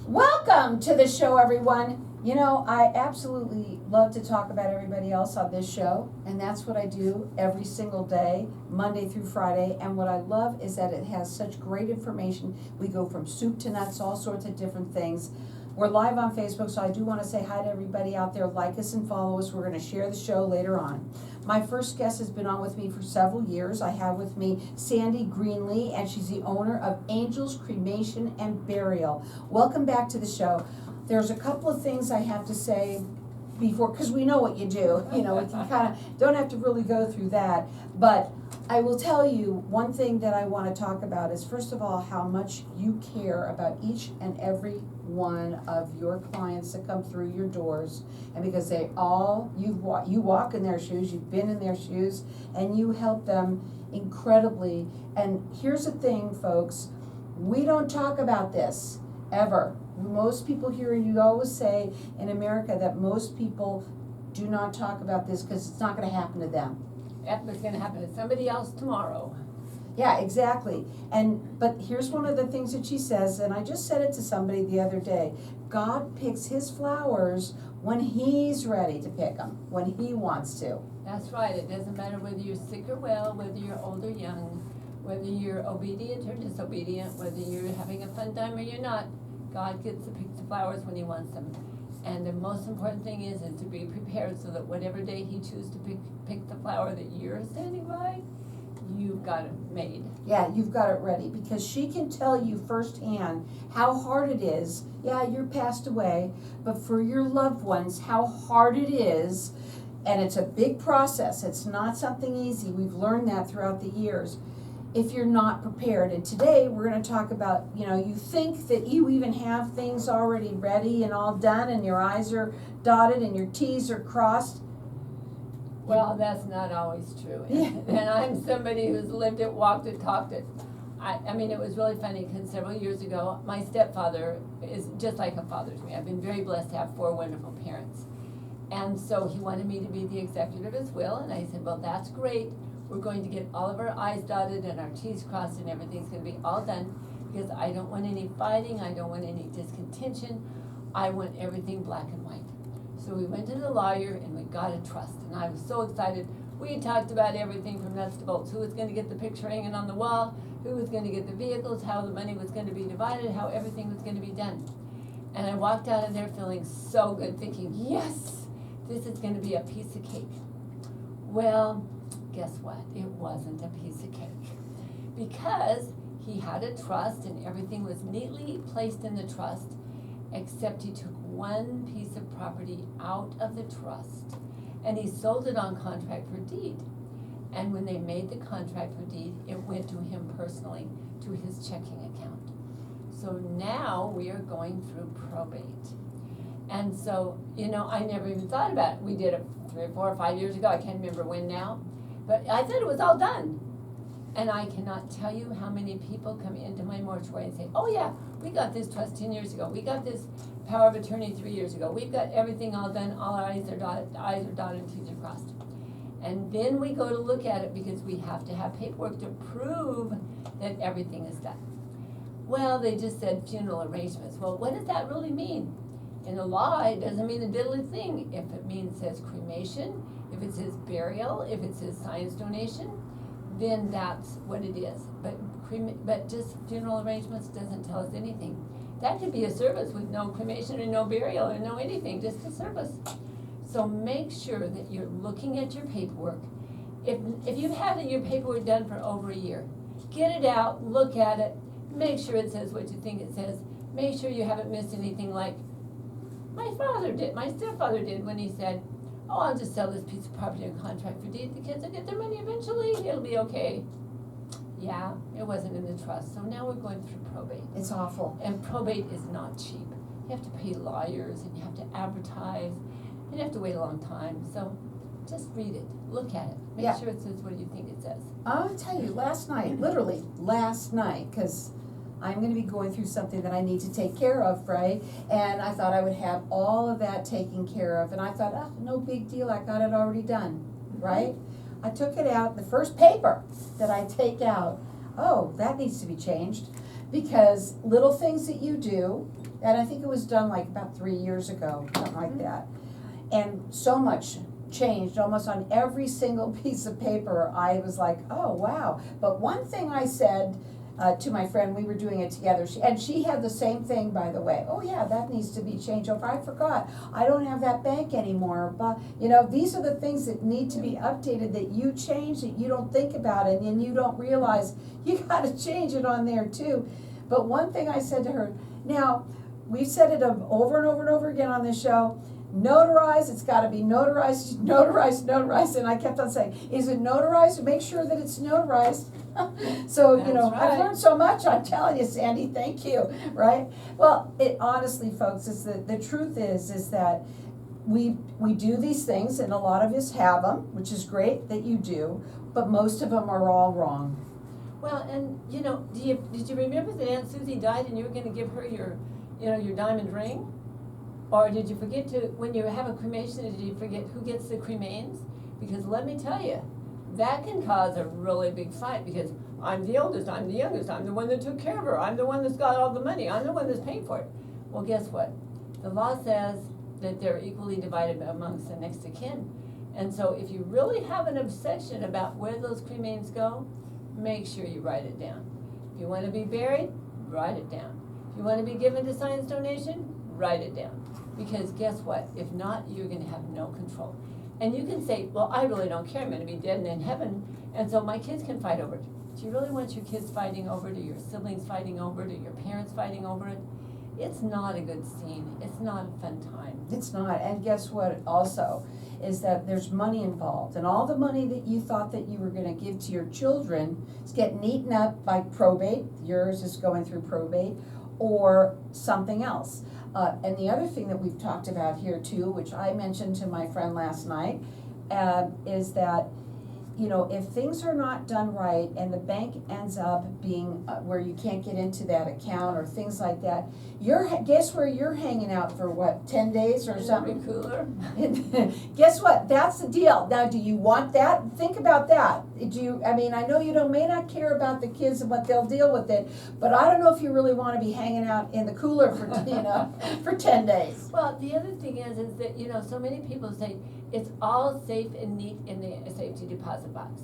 Welcome to the show, everyone. You know, I absolutely love to talk about everybody else on this show, and that's what I do every single day, Monday through Friday. And what I love is that it has such great information. We go from soup to nuts, all sorts of different things. We're live on Facebook, so I do want to say hi to everybody out there. Like us and follow us. We're going to share the show later on. My first guest has been on with me for several years. I have with me Sandy Greenlee, and she's the owner of Angels Cremation and Burial. Welcome back to the show. There's a couple of things I have to say before, because we know what you do. You know, we can kind of don't have to really go through that. But I will tell you one thing that I want to talk about is, first of all, how much you care about each and every one of your clients that come through your doors. And because they all, you walk in their shoes, you've been in their shoes, and you help them incredibly. And here's the thing, folks, we don't talk about this ever. Most people here, you always say in America that most people do not talk about this because it's not going to happen to them. It's going to happen to somebody else tomorrow. Yeah, exactly. But here's one of the things that she says, and I just said it to somebody the other day. God picks his flowers when he's ready to pick them, when he wants to. That's right. It doesn't matter whether you're sick or well, whether you're old or young, whether you're obedient or disobedient, whether you're having a fun time or you're not. God gets to pick the flowers when he wants them. And the most important thing is to be prepared so that whatever day he chooses to pick the flower that you're standing by, you've got it made. Yeah, you've got it ready, because she can tell you firsthand how hard it is. Yeah, you're passed away, but for your loved ones, how hard it is. And it's a big process. It's not something easy. We've learned that throughout the years. If you're not prepared. And today we're going to talk about, you think that you even have things already ready and all done, and your I's are dotted and your T's are crossed. Well, that's not always true. Yeah. And I'm somebody who's lived it, walked it, talked it. I mean, it was really funny because several years ago, my stepfather is just like a father to me. I've been very blessed to have 4 wonderful parents. And so he wanted me to be the executor of his will, and I said, well, that's great. We're going to get all of our I's dotted and our T's crossed, and everything's going to be all done, because I don't want any fighting, I don't want any discontention, I want everything black and white. So we went to the lawyer and we got a trust, and I was so excited. We talked about everything from nuts to bolts: who was going to get the picture hanging on the wall, who was going to get the vehicles, how the money was going to be divided, how everything was going to be done. And I walked out of there feeling so good, thinking, yes, this is going to be a piece of cake. Well, guess what? It wasn't a piece of cake, because he had a trust and everything was neatly placed in the trust, except he took one piece of property out of the trust and he sold it on contract for deed. And when they made the contract for deed, it went to him personally, to his checking account. So now we are going through probate. And so, I never even thought about it. We did it 3 or 4 or 5 years ago. I can't remember when now. But I thought it was all done. And I cannot tell you how many people come into my mortuary and say, oh yeah, we got this trust 10 years ago. We got this power of attorney 3 years ago. We've got everything all done. All our I's are dotted and T's are crossed. And then we go to look at it, because we have to have paperwork to prove that everything is done. Well, they just said funeral arrangements. Well, what does that really mean? In the law, it doesn't mean a diddly thing. If it says cremation, if it says burial, if it says science donation, then that's what it is. But just funeral arrangements doesn't tell us anything. That could be a service with no cremation or no burial or no anything, just a service. So make sure that you're looking at your paperwork. If you've had your paperwork done for over a year, get it out, look at it, make sure it says what you think it says. Make sure you haven't missed anything, like my stepfather did when he said, oh, I'll just sell this piece of property on contract for deed. The kids will get their money eventually. It'll be okay. Yeah, it wasn't in the trust. So now we're going through probate. It's awful. And probate is not cheap. You have to pay lawyers, and you have to advertise, and you have to wait a long time. So just read it. Look at it. Make sure it says what you think it says. I'll tell you, literally last night, because I'm going to be going through something that I need to take care of, right? And I thought I would have all of that taken care of. And I thought, no big deal. I got it already done, right? I took it out. The first paper that I take out, that needs to be changed. Because little things that you do, And I think it was done like about 3 years ago, something like that. And so much changed almost on every single piece of paper. I was like, oh, wow. But one thing I said to my friend, we were doing it together, she had the same thing, by the way. Oh, yeah, that needs to be changed. Oh, I forgot. I don't have that bank anymore. But, these are the things that need to be updated that you change, that you don't think about it, and you don't realize you got to change it on there, too. But one thing I said to her, now, we've said it over and over and over again on this show, notarize, it's gotta be notarized, notarized, and I kept on saying, is it notarized? Make sure that it's notarized. So, That's I've right. learned so much, I'm telling you, Sandy, thank you, right? Well, honestly, folks, the truth is that we do these things, and a lot of us have them, which is great that you do, but most of them are all wrong. Well, and did you remember that Aunt Susie died and you were gonna give her your diamond ring? Or did you forget when you have a cremation, did you forget who gets the cremains? Because let me tell you, that can cause a really big fight, because I'm the oldest, I'm the youngest, I'm the one that took care of her, I'm the one that's got all the money, I'm the one that's paying for it. Well, guess what? The law says that they're equally divided amongst the next of kin. And so if you really have an obsession about where those cremains go, make sure you write it down. If you want to be buried, write it down. If you want to be given to science donation, write it down. Because guess what? If not, you're going to have no control. And you can say, well, I really don't care, I'm going to be dead and in heaven, and so my kids can fight over it. Do you really want your kids fighting over it, or your siblings fighting over it, or your parents fighting over it? It's not a good scene. It's not a fun time. It's not, and guess what also, is that there's money involved, and all the money that you thought that you were gonna give to your children is getting eaten up by probate, yours is going through probate, or something else. And the other thing that we've talked about here too, which I mentioned to my friend last night, is that, if things are not done right and the bank ends up being where you can't get into that account or things like that, guess where you're hanging out for what, 10 days or something? Cooler. Guess what? That's the deal. Now, do you want that? Think about that. I know you may not care about the kids and what they'll deal with it, but I don't know if you really want to be hanging out in the cooler for, for 10 days. Well, the other thing is that, so many people say it's all safe and neat in the safety deposit box.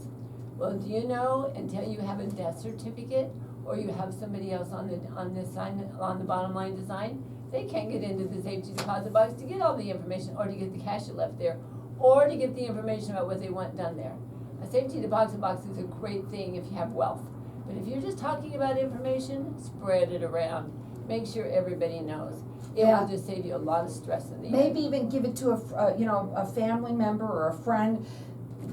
Well, do you know, until you have a death certificate or you have somebody else on this sign, on the bottom line design, they can't get into the safety deposit box to get all the information, or to get the cash you left there, or to get the information about what they want done there. A safety deposit box is a great thing if you have wealth. But if you're just talking about information, spread it around. Make sure everybody knows. It will just save you a lot of stress in the end. Maybe even give it to a family member or a friend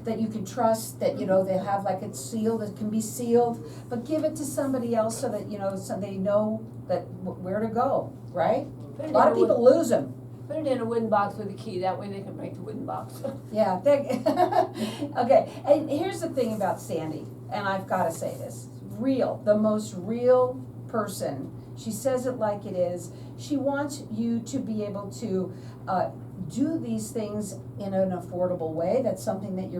that you can trust, that, they have like it's sealed, it can be sealed, but give it to somebody else so that, so they know that where to go, right? A lot of people lose them. Put it in a wooden box with a key, that way they can break the wooden box. Yeah, okay, and here's the thing about Sandy, and I've gotta say this, the most real person. She says it like it is. She wants you to be able to do these things in an affordable way. That's something that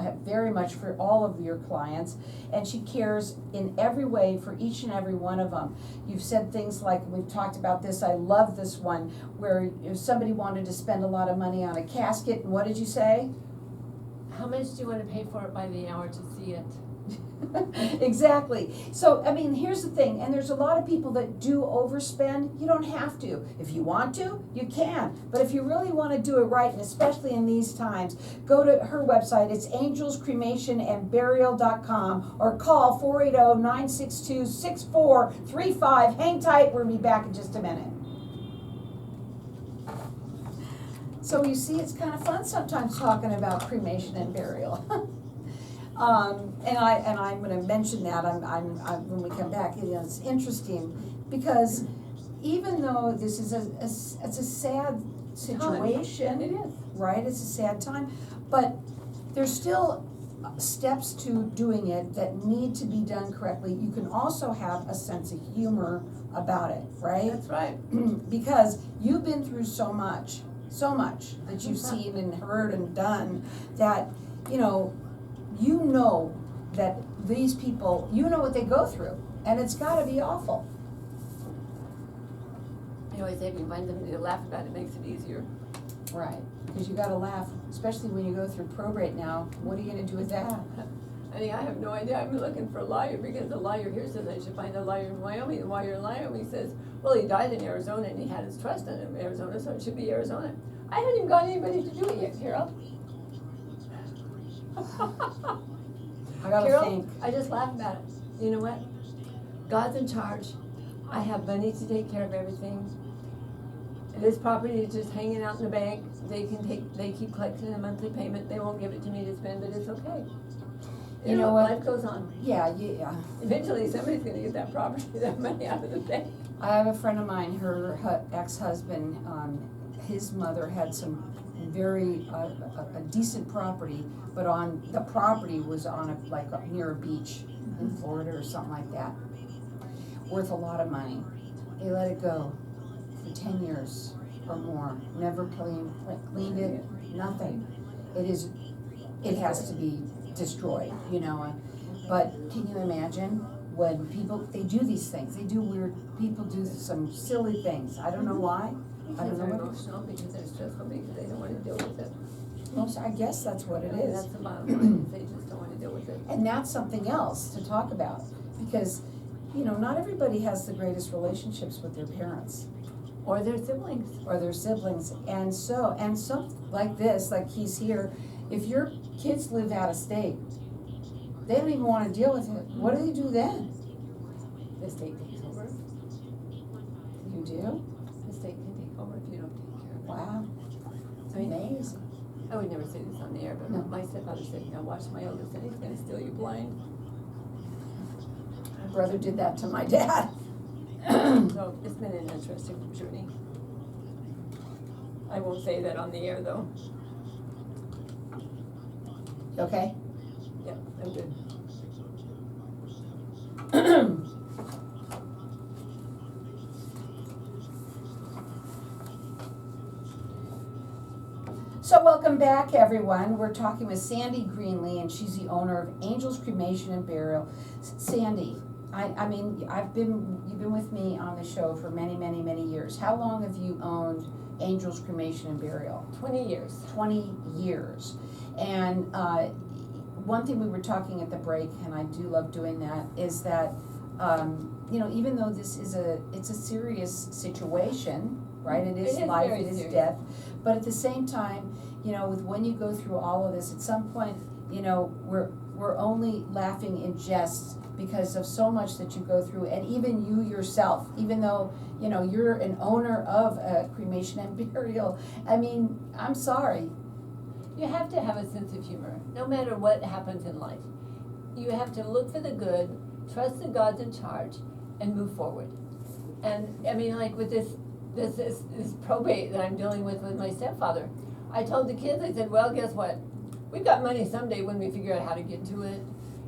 have very much for all of your clients, and she cares in every way for each and every one of them. You've said things like, we've talked about this, I love this one, where if somebody wanted to spend a lot of money on a casket, and what did you say? How much do you want to pay for it by the hour to see it? Exactly. So, here's the thing, and there's a lot of people that do overspend. You don't have to. If you want to, you can. But if you really want to do it right, and especially in these times, go to her website. It's angelscremationandburial.com, or call 480-962-6435. Hang tight. We'll be back in just a minute. So you see, it's kind of fun sometimes talking about cremation and burial. And I'm going to mention that when we come back. It's interesting because even though this is it's a sad situation, It is. right? It's a sad time, but there's still steps to doing it that need to be done correctly. You can also have a sense of humor about it, right? That's right. Because you've been through so much that you've seen and heard and done that, that these people, what they go through, and it's gotta be awful. You always say if you find something to laugh about, it makes it easier. Right, because you gotta laugh, especially when you go through probate now, what are you gonna do with that? I mean, I have no idea. I'm looking for a lawyer because the lawyer here says I should find a lawyer in Wyoming. The lawyer in Wyoming says, well, he died in Arizona and he had his trust in Arizona, so it should be Arizona. I haven't even got anybody to do it yet, Carol. I gotta Carol, think. I just laugh about it. You know what? God's in charge. I have money to take care of everything. This property is just hanging out in the bank. They keep collecting a monthly payment. They won't give it to me to spend, but it's okay. You know what? Life goes on. Yeah. Eventually, somebody's gonna get that property, that money out of the bank. I have a friend of mine, her ex-husband, his mother had some very, a decent property, but on, the property was on near a beach in Florida or something like that. Worth a lot of money. They let it go for 10 years or more, never cleaned it, nothing. It has to be destroyed, you know, but can you imagine when they do these things, people do some silly things, I don't know why. I don't know They're what. emotional because they're stressful because they don't wanna deal with it. Well, I guess that's what it is. That's the bottom line, they just don't wanna deal with it. And that's something else to talk about, because, you know, not everybody has the greatest relationships with their parents. Or their siblings. And some, like this, like he's here, if your kids live out of state, they don't even wanna deal with it. What do they do then? The state takes over. You do? The state can take over if you don't take care of it. Wow, it's amazing. I would never say this on the air, but No. my stepfather said, now watch my oldest and he's gonna steal you blind. My brother did that to my dad. So it's been an interesting journey. I won't say that on the air though. Okay? Yeah, I'm good. So welcome back, everyone. We're talking with Sandy Greenlee, and she's the owner of Angels Cremation and Burial. Sandy, I mean, you've been with me on the show for many, many, many years. How long have you owned Angels Cremation and Burial? 20 years. 20 years. And one thing we were talking at the break, and I do love doing that, is that you know, even though this is it's a serious situation, right? It is life, it is death, but at the same time, you know, when you go through all of this, at some point, you know, we're only laughing in jest because of so much that you go through, and even you yourself, even though, you know, you're an owner of a cremation and burial, I mean, I'm sorry. You have to have a sense of humor, no matter what happens in life. You have to look for the good, trust that God's in charge, and move forward. And I mean, like with this probate that I'm dealing with my stepfather, I told the kids, I said, well, guess what? We've got money someday when we figure out how to get to it,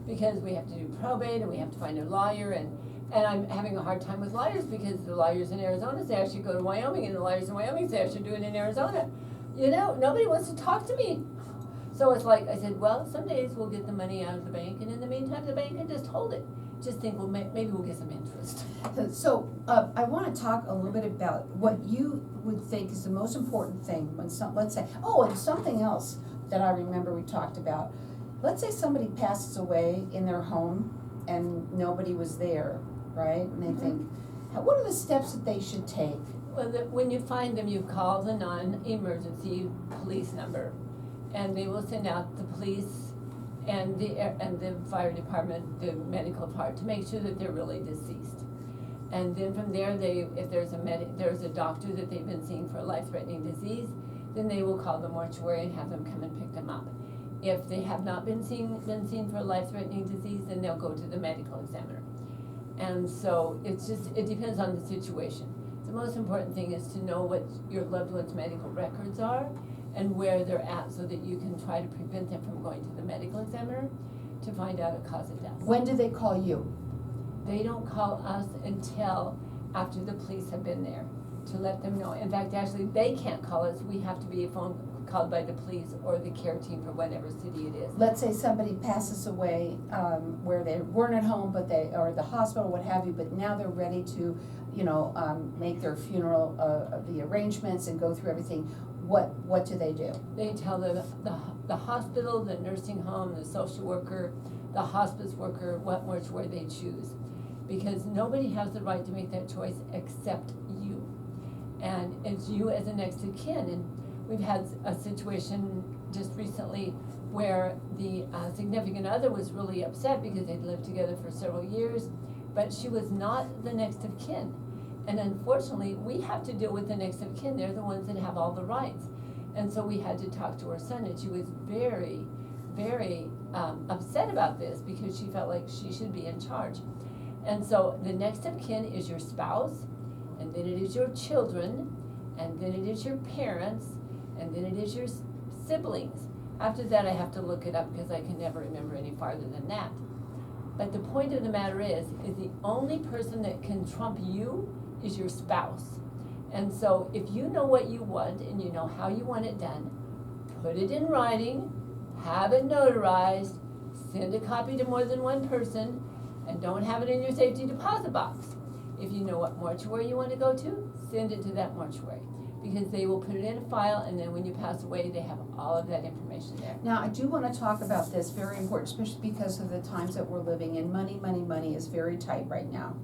because we have to do probate and we have to find a lawyer, and I'm having a hard time with lawyers because the lawyers in Arizona say I should go to Wyoming, and the lawyers in Wyoming say I should do it in Arizona. You know, nobody wants to talk to me. So it's like, I said, well, some days we'll get the money out of the bank, and in the meantime, the bank can just hold it. Just think, well, maybe we'll get some interest. So, I wanna talk a little bit about what you would think is the most important thing when let's say, and something else that I remember we talked about. Let's say somebody passes away in their home and nobody was there, right? And they think, what are the steps that they should take? Well, when you find them, you call the non-emergency police number, and they will send out the police and the fire department, the medical part, to make sure that they're really deceased. And then from there, if there's a doctor that they've been seeing for a life-threatening disease, then they will call the mortuary and have them come and pick them up. If they have not been seen for a life-threatening disease, then they'll go to the medical examiner. And so it depends on the situation. The most important thing is to know what your loved one's medical records are and where they're at, so that you can try to prevent them from going to the medical examiner to find out a cause of death. When do they call you? They don't call us until after the police have been there to let them know. In fact, actually, they can't call us. We have to be a phone called by the police or the care team for whatever city it is. Let's say somebody passes away, where they weren't at home, but they, or the hospital, what have you, but now they're ready to, make their funeral, the arrangements and go through everything. What do they do? They tell the hospital, the nursing home, the social worker, the hospice worker, what mortuary they choose. Because nobody has the right to make that choice except you. And it's you as a next of kin. And we've had a situation just recently where the significant other was really upset because they'd lived together for several years, but she was not the next of kin. And unfortunately, we have to deal with the next of kin. They're the ones that have all the rights. And so we had to talk to her son, and she was very, very upset about this because she felt like she should be in charge. And so the next of kin is your spouse, and then it is your children, and then it is your parents, and then it is your siblings. After that, I have to look it up because I can never remember any farther than that. But the point of the matter is the only person that can trump you is your spouse. And so if you know what you want and you know how you want it done, put it in writing, have it notarized, send a copy to more than one person, and don't have it in your safety deposit box. If you know what mortuary you want to go to, send it to that mortuary, because they will put it in a file, and then when you pass away, they have all of that information there. Now, I do want to talk about this, very important, especially because of the times that we're living in. Money is very tight right now,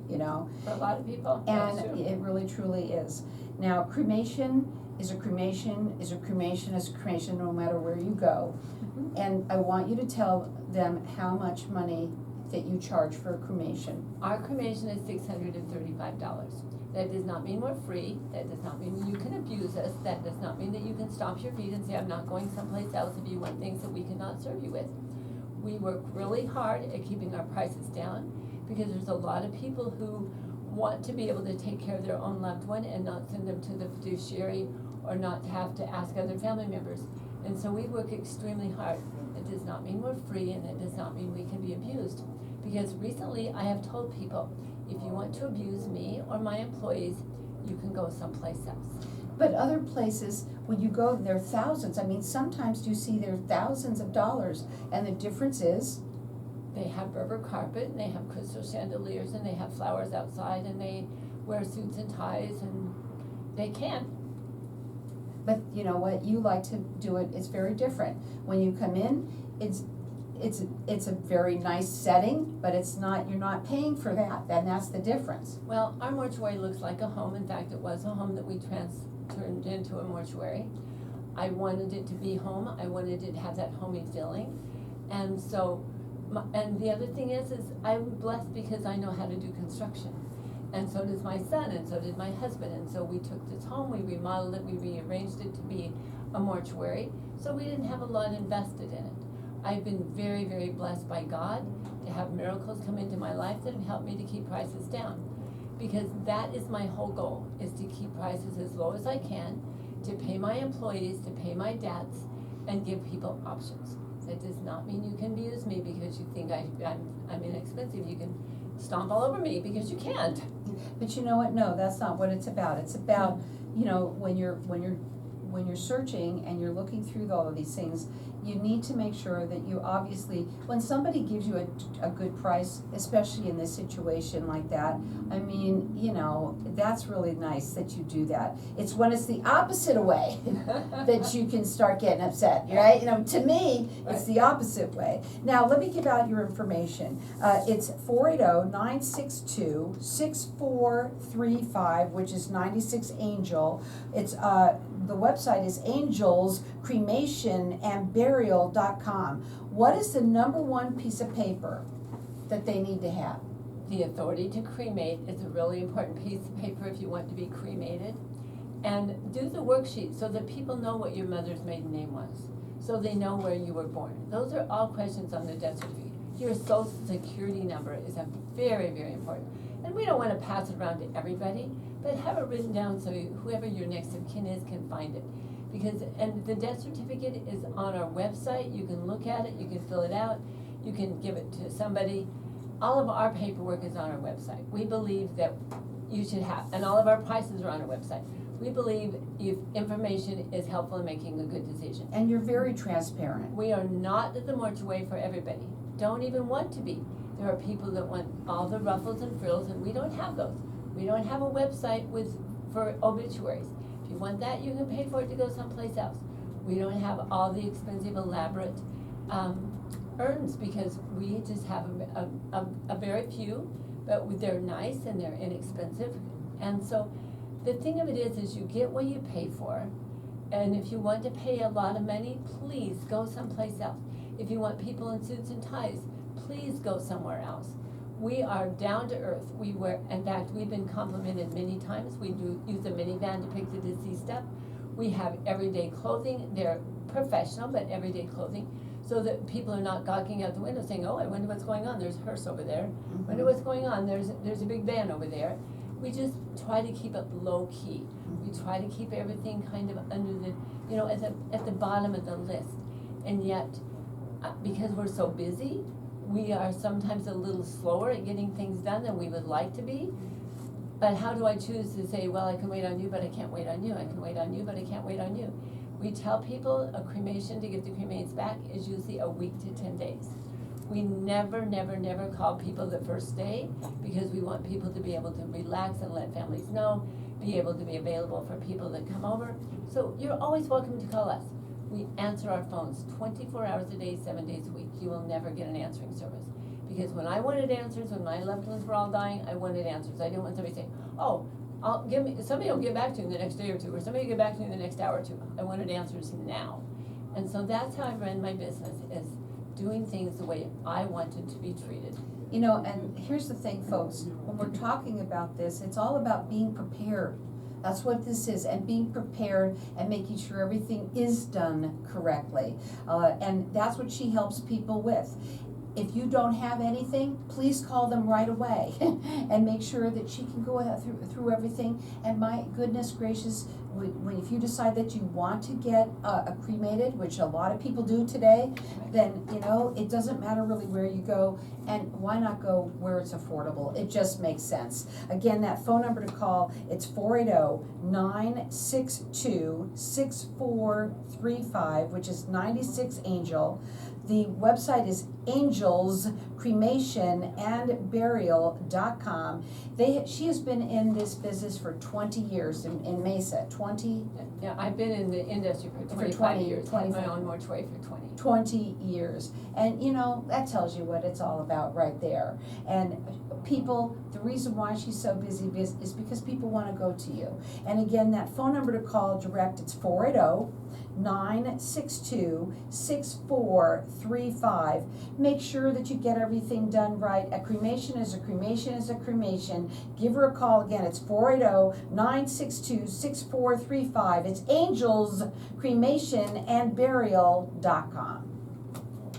For a lot of people, And that's true. it really truly is. Now, cremation is a cremation, is a cremation, is a cremation, no matter where you go. Mhm. And I want you to tell them how much money that you charge for a cremation. Our cremation is $635. That does not mean we're free, that does not mean you can abuse us, that does not mean that you can stomp your feet and say, I'm not going someplace else if you want things that we cannot serve you with. We work really hard at keeping our prices down, because there's a lot of people who want to be able to take care of their own loved one and not send them to the fiduciary or not have to ask other family members. And so we work extremely hard. It does not mean we're free, and it does not mean we can be abused. Because recently I have told people, if you want to abuse me or my employees, you can go someplace else. But other places, when you go, there are thousands. I mean, sometimes you see there are thousands of dollars, and the difference is, They have Berber carpet, and they have crystal chandeliers, and they have flowers outside, and they wear suits and ties, and they can. but you know what, you like to do it, it's very different. When you come in, it's a very nice setting, but it's not, you're not paying for that, and that's the difference. Well, our mortuary looks like a home. In fact, it was a home that we turned into a mortuary. I wanted it to be home. I wanted it to have that homey feeling. And so, and the other thing is I'm blessed because I know how to do construction. And so does my son, and so did my husband. And so we took this home, we remodeled it, we rearranged it to be a mortuary. So we didn't have a lot invested in it. I've been very, very blessed by God to have miracles come into my life that have helped me to keep prices down. Because that is my whole goal, is to keep prices as low as I can, to pay my employees, to pay my debts, and give people options. That does not mean you can abuse me because you think I'm inexpensive. You can stomp all over me because you can't. But you know what, no, that's not what it's about. It's about, when you're searching and you're looking through all of these things, you need to make sure that you obviously, when somebody gives you a good price, especially in this situation like that, I mean, that's really nice that you do that. It's when it's the opposite way that you can start getting upset, right? To me, it's the opposite way. Now, let me give out your information. It's 480-962-6435, which is 96 Angel. It's, the website is angelscremationandburial.com. What is the number one piece of paper that they need to have? The authority to cremate is a really important piece of paper if you want to be cremated. And do the worksheet so that people know what your mother's maiden name was, so they know where you were born. Those are all questions on the death certificate. Your social security number is a very, very important. And we don't want to pass it around to everybody, but have it written down so whoever your next of kin is can find it. And the death certificate is on our website. You can look at it, you can fill it out, you can give it to somebody. All of our paperwork is on our website. We believe that you should have, and all of our prices are on our website. We believe if information is helpful in making a good decision. And you're very transparent. We are not the mortuary for everybody. Don't even want to be. There are people that want all the ruffles and frills, and we don't have those. We don't have a website for obituaries. If you want that, you can pay for it to go someplace else. We don't have all the expensive, elaborate urns, because we just have a very few, but they're nice and they're inexpensive. And so the thing of it is you get what you pay for. And if you want to pay a lot of money, please go someplace else. If you want people in suits and ties, please go somewhere else. We are down to earth. In fact, we've been complimented many times. We do use a minivan to pick the deceased up. We have everyday clothing. They're professional, but everyday clothing, so that people are not gawking out the window saying, oh, I wonder what's going on. There's a hearse over there. Mm-hmm. Wonder what's going on. There's a big van over there. We just try to keep it low key. We try to keep everything kind of under at the bottom of the list. And yet, because we're so busy, we are sometimes a little slower at getting things done than we would like to be. But how do I choose to say, well, I can wait on you, but I can't wait on you. I can wait on you, but I can't wait on you. We tell people a cremation to get the cremains back is usually a week to 10 days. We never call people the first day, because we want people to be able to relax and let families know, be able to be available for people that come over. So you're always welcome to call us. We answer our phones 24 hours a day, 7 days a week. You will never get an answering service. Because when I wanted answers, when my loved ones were all dying, I wanted answers. I didn't want somebody saying, oh, somebody will get back to you in the next day or two, or somebody will get back to you in the next hour or two. I wanted answers now. And so that's how I run my business, is doing things the way I wanted to be treated. You know, and here's the thing, folks, when we're talking about this, it's all about being prepared. That's what this is, and being prepared and making sure everything is done correctly. And that's what she helps people with. If you don't have anything, please call them right away and make sure that she can go through everything. And my goodness gracious, if you decide that you want to get cremated, which a lot of people do today, then it doesn't matter really where you go, and why not go where it's affordable? It just makes sense. Again, that phone number to call, it's 480-962-6435, which is 96 Angel. The website is angelscremationandburial.com. She has been in this business for 20 years in Mesa. 20? Yeah, I've been in the industry for 25 years. I have my own mortuary for 20. 20 years. And that tells you what it's all about right there. And people, the reason why she's so busy is because people want to go to you. And again, that phone number to call direct, it's 480-962-6435. Make sure that you get everything done right. A cremation is a cremation is a cremation. Give her a call again. It's 480-962-6435. It's angelscremationandburial.com.